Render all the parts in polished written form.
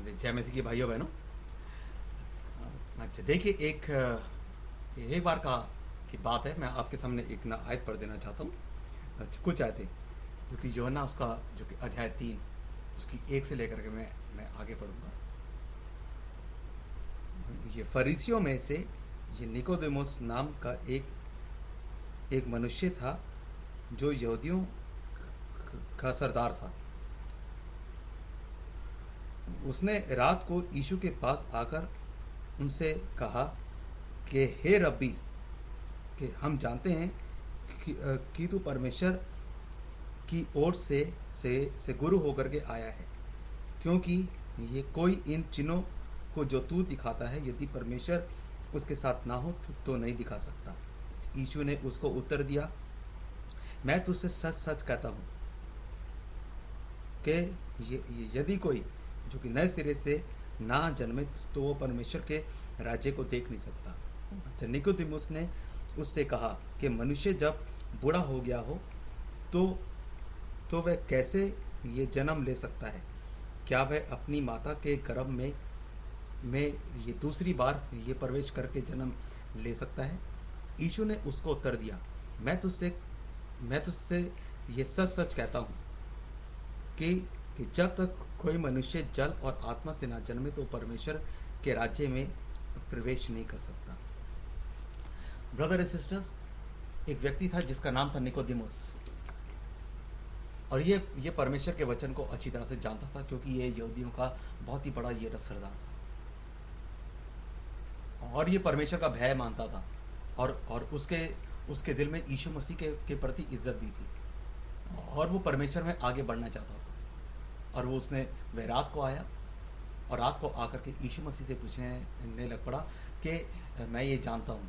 मेरे जय मसीह के भाइयों बहनों। अच्छा देखिए, एक बार की बात है। मैं आपके सामने एक ना आयत पढ़ देना चाहता हूँ। अच्छा, कुछ आयतें जो कि यूहन्ना उसका जो कि अध्याय 3 उसकी 1 से लेकर के मैं आगे पढ़ूंगा। ये फरीसियों में से ये निकोदेमुस नाम का एक मनुष्य था जो यहूदियों का सरदार था। उसने रात को यीशु के पास आकर उनसे कहा कि हे रब्बी, कि हम जानते हैं कि तू परमेश्वर की ओर से गुरु होकर के आया है, क्योंकि ये कोई इन चिन्हों को जो तू दिखाता है यदि परमेश्वर उसके साथ ना हो तो नहीं दिखा सकता। यीशु ने उसको उत्तर दिया, मैं तुझसे सच सच कहता हूँ कि यदि कोई जो कि नए सिरे से ना जन्मे तो वो परमेश्वर के राज्य को देख नहीं सकता। तो निकोदेमुस ने उससे कहा कि मनुष्य जब बूढ़ा हो गया हो तो वह कैसे ये जन्म ले सकता है? क्या वह अपनी माता के गर्भ में ये दूसरी बार ये प्रवेश करके जन्म ले सकता है? यीशु ने उसको उत्तर दिया, मैं तुझसे ये सच सच कहता हूँ कि जब तक कोई मनुष्य जल और आत्मा से ना जन्मे तो परमेश्वर के राज्य में प्रवेश नहीं कर सकता। ब्रदर एंड सिस्टर्स, एक व्यक्ति था जिसका नाम था निकोदेमुस, और ये परमेश्वर के वचन को अच्छी तरह से जानता था, क्योंकि ये यहूदियों का बहुत ही बड़ा ये सरदार था और ये परमेश्वर का भय मानता था, और उसके दिल में यीशु मसीह के प्रति इज्जत भी थी, और वो परमेश्वर में आगे बढ़ना चाहता था। और वह रात को आया और रात को आकर के यीशु मसीह से पूछने लग पड़ा कि मैं ये जानता हूँ,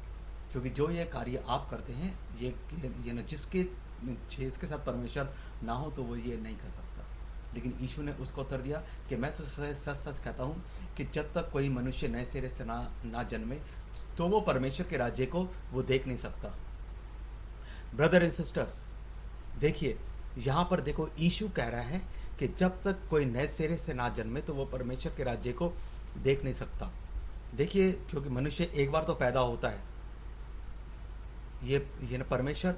क्योंकि जो ये कार्य आप करते हैं ये न जिसके साथ परमेश्वर ना हो तो वो ये नहीं कर सकता। लेकिन यीशु ने उसको उत्तर दिया कि मैं तो सच सच कहता हूँ कि जब तक कोई मनुष्य नए सिरे से ना जन्मे तो वो परमेश्वर के राज्य को वो देख नहीं सकता। ब्रदर एंड सिस्टर्स, देखिए यहाँ पर देखो, यीशु कह रहा है कि जब तक कोई नए सिरे से ना जन्मे तो वो परमेश्वर के राज्य को देख नहीं सकता। देखिए, क्योंकि मनुष्य एक बार तो पैदा होता है, ये न परमेश्वर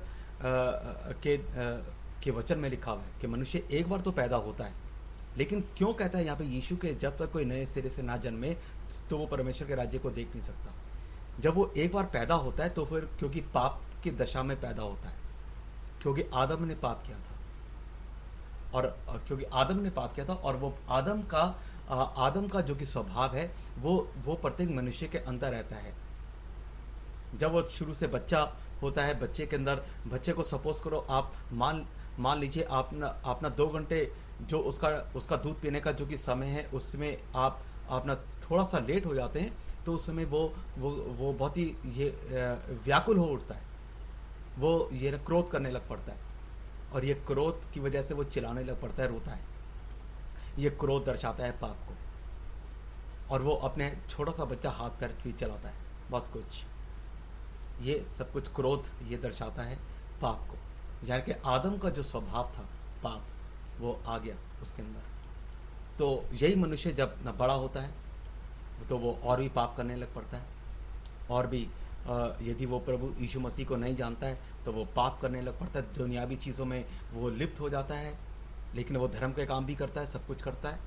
के वचन में लिखा हुआ है कि मनुष्य एक बार तो पैदा होता है। लेकिन क्यों कहता है यहाँ पे यीशु के जब तक कोई नए सिरे से ना जन्मे तो वो परमेश्वर के राज्य को देख नहीं सकता? जब वो एक बार पैदा होता है तो फिर क्योंकि पाप की दशा में पैदा होता है, क्योंकि आदम ने पाप किया था, और क्योंकि आदम ने पाप किया था, और वो आदम का जो कि स्वभाव है वो प्रत्येक मनुष्य के अंदर रहता है। जब वो शुरू से बच्चा होता है, बच्चे को सपोज करो आप मान लीजिए अपना 2 घंटे जो उसका दूध पीने का जो कि समय है उसमें आप अपना थोड़ा सा लेट हो जाते हैं, तो उस समय वो बहुत ही ये व्याकुल हो उठता है, वो ये क्रोध करने लग पड़ता है, और ये क्रोध की वजह से वो चिल्लाने लग पड़ता है, रोता है। ये क्रोध दर्शाता है पाप को, और वो अपने छोटा सा बच्चा हाथ पैर भी चलाता है, बहुत कुछ, ये सब कुछ क्रोध ये दर्शाता है पाप को। यानी कि आदम का जो स्वभाव था पाप, वो आ गया उसके अंदर। तो यही मनुष्य जब न बड़ा होता है तो वो और भी पाप करने लग पड़ता है, और भी यदि वो प्रभु यीशु मसीह को नहीं जानता है तो वो पाप करने लग पड़ता है, दुनियावी चीज़ों में वो लिप्त हो जाता है। लेकिन वो धर्म के काम भी करता है, सब कुछ करता है,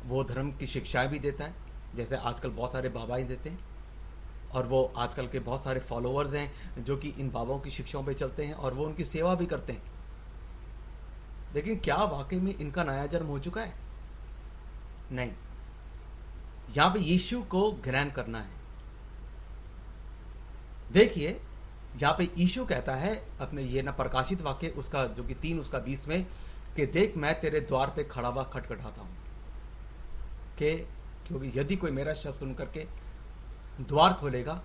वो धर्म की शिक्षाएं भी देता है, जैसे आजकल बहुत सारे बाबा ही देते हैं, और वो आजकल के बहुत सारे फॉलोअर्स हैं जो कि इन बाबाओं की शिक्षाओं पे चलते हैं और वो उनकी सेवा भी करते हैं। लेकिन क्या वाकई में इनका नया जन्म हो चुका है? नहीं। यहाँ पे यीशु को ग्रहण करना है। देखिए, यहाँ पे यीशु कहता है अपने ये ना प्रकाशित वाक्य उसका जो कि 3 उसका 20 में कि देख मैं तेरे द्वार पे खड़ा हुआ खटखटाता हूँ, कि क्योंकि यदि कोई मेरा शब्द सुन करके द्वार खोलेगा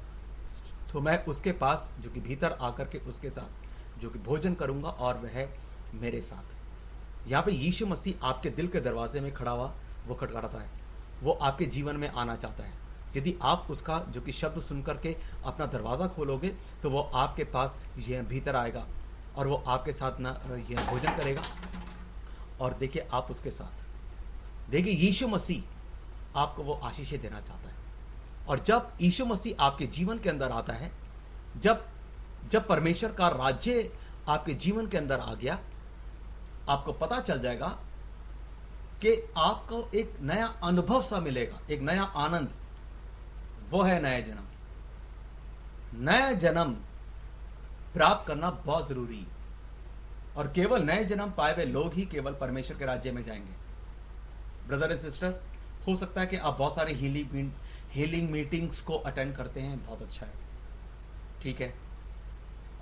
तो मैं उसके पास जो कि भीतर आकर के उसके साथ जो कि भोजन करूंगा और वह मेरे साथ। यहाँ पे यीशु मसीह आपके दिल के दरवाजे में खड़ा हुआ वो खटखटाता है, वो आपके जीवन में आना चाहता है। यदि आप उसका जो कि शब्द सुन करके अपना दरवाज़ा खोलोगे तो वो आपके पास ये भीतर आएगा और वो आपके साथ ना ये भोजन करेगा, और देखिए आप उसके साथ। देखिए यीशु मसीह आपको वो आशीषें देना चाहता है। और जब यीशु मसीह आपके जीवन के अंदर आता है, जब जब परमेश्वर का राज्य आपके जीवन के अंदर आ गया, आपको पता चल जाएगा कि आपको एक नया अनुभव सा मिलेगा, एक नया आनंद। वो है नया जन्म। नया जन्म प्राप्त करना बहुत जरूरी है, और केवल नए जन्म पाए हुए लोग ही केवल परमेश्वर के राज्य में जाएंगे। ब्रदर एंड सिस्टर्स, हो सकता है कि आप बहुत सारे हीलिंग मीटिंग्स को अटेंड करते हैं, बहुत अच्छा है, ठीक है,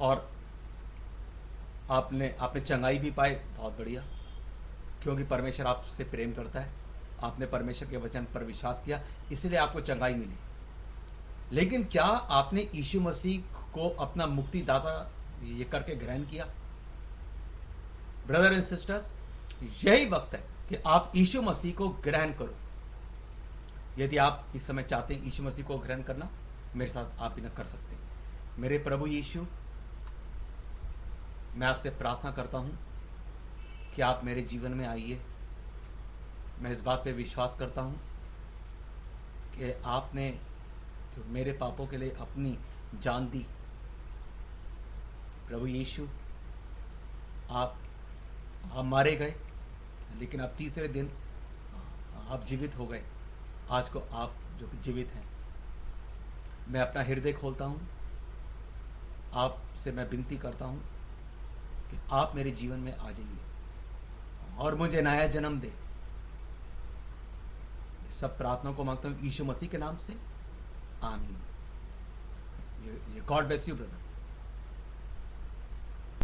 और आपने चंगाई भी पाए, बहुत बढ़िया, क्योंकि परमेश्वर आपसे प्रेम करता है, आपने परमेश्वर के वचन पर विश्वास किया, इसलिए आपको चंगाई मिली। लेकिन क्या आपने यीशु मसीह को अपना मुक्तिदाता ये करके ग्रहण किया? ब्रदर एंड सिस्टर्स, यही वक्त है कि आप यीशु मसीह को ग्रहण करो। यदि आप इस समय चाहते हैं यीशु मसीह को ग्रहण करना, मेरे साथ आप इन्हें कर सकते हैं। मेरे प्रभु यीशु, मैं आपसे प्रार्थना करता हूं कि आप मेरे जीवन में आइए। मैं इस बात पे विश्वास करता हूं कि आपने मेरे पापों के लिए अपनी जान दी। प्रभु यीशु, आप मारे गए, लेकिन आप तीसरे दिन आप जीवित हो गए। आज को आप जो जीवित हैं, मैं अपना हृदय खोलता हूं, आपसे मैं विनती करता हूं कि आप मेरे जीवन में आ जाइए और मुझे नया जन्म दे। सब प्रार्थना को मांगता हूं यीशु मसीह के नाम से, आमीन। God bless you brother.